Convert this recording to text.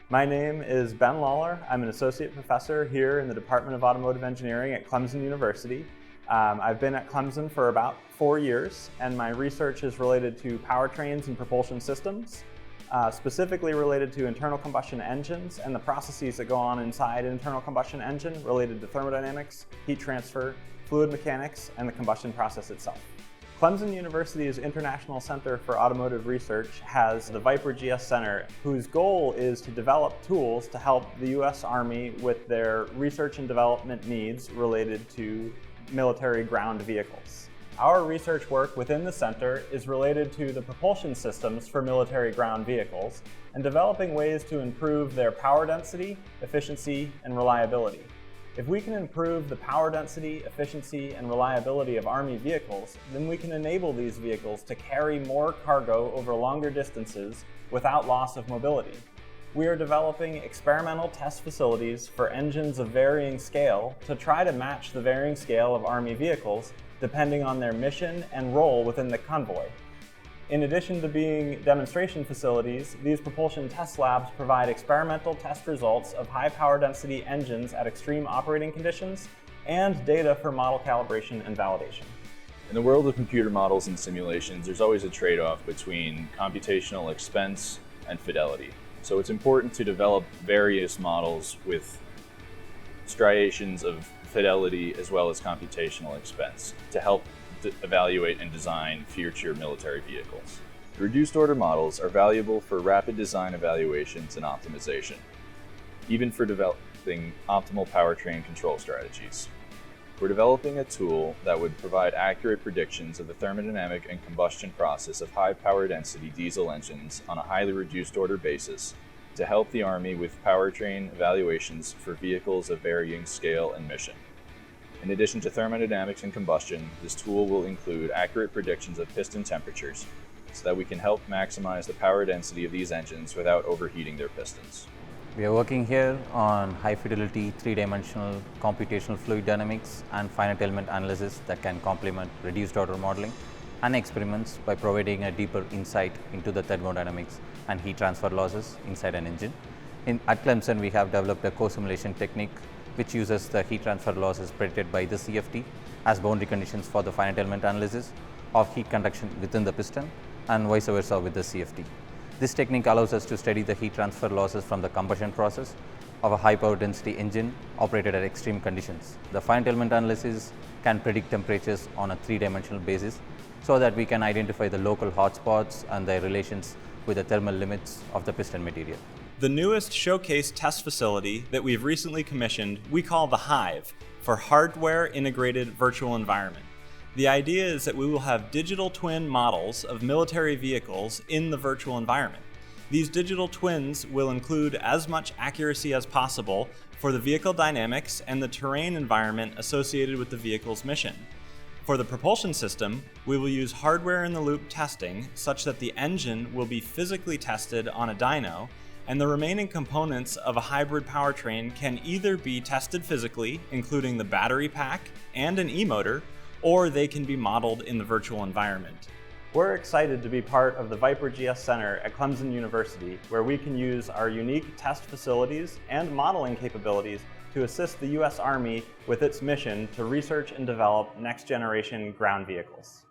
My name is Ben Lawler. I'm an associate professor here in the Department of Automotive Engineering at Clemson University. I've been at Clemson for about 4 years, and my research is related to powertrains and propulsion systems, specifically related to internal combustion engines and the processes that go on inside an internal combustion engine related to thermodynamics, heat transfer, fluid mechanics, and the combustion process itself. Clemson University's International Center for Automotive Research has the VIPR-GS Center, whose goal is to develop tools to help the U.S. Army with their research and development needs related to military ground vehicles. Our research work within the center is related to the propulsion systems for military ground vehicles and developing ways to improve their power density, efficiency, and reliability. If we can improve the power density, efficiency, and reliability of Army vehicles, then we can enable these vehicles to carry more cargo over longer distances without loss of mobility. We are developing experimental test facilities for engines of varying scale to try to match the varying scale of Army vehicles depending on their mission and role within the convoy. In addition to being demonstration facilities, these propulsion test labs provide experimental test results of high power density engines at extreme operating conditions and data for model calibration and validation. In the world of computer models and simulations, there's always a trade-off between computational expense and fidelity. So it's important to develop various models with striations of fidelity as well as computational expense to help evaluate and design future military vehicles. Reduced order models are valuable for rapid design evaluations and optimization, even for developing optimal powertrain control strategies. We're developing a tool that would provide accurate predictions of the thermodynamic and combustion process of high power density diesel engines on a highly reduced order basis to help the Army with powertrain evaluations for vehicles of varying scale and mission. In addition to thermodynamics and combustion, this tool will include accurate predictions of piston temperatures so that we can help maximize the power density of these engines without overheating their pistons. We are working here on high-fidelity, three-dimensional computational fluid dynamics and finite element analysis that can complement reduced order modeling and experiments by providing a deeper insight into the thermodynamics and heat transfer losses inside an engine. At Clemson, we have developed a co-simulation technique which uses the heat transfer losses predicted by the CFD as boundary conditions for the finite element analysis of heat conduction within the piston and vice versa with the CFD. This technique allows us to study the heat transfer losses from the combustion process of a high power density engine operated at extreme conditions. The finite element analysis can predict temperatures on a three-dimensional basis so that we can identify the local hotspots and their relations with the thermal limits of the piston material. The newest showcase test facility that we've recently commissioned, we call the HIVE, for Hardware Integrated Virtual Environment. The idea is that we will have digital twin models of military vehicles in the virtual environment. These digital twins will include as much accuracy as possible for the vehicle dynamics and the terrain environment associated with the vehicle's mission. For the propulsion system, we will use hardware-in-the-loop testing such that the engine will be physically tested on a dyno, and the remaining components of a hybrid powertrain can either be tested physically, including the battery pack and an e-motor, or they can be modeled in the virtual environment. We're excited to be part of the VIPR-GS Center at Clemson University, where we can use our unique test facilities and modeling capabilities to assist the U.S. Army with its mission to research and develop next-generation ground vehicles.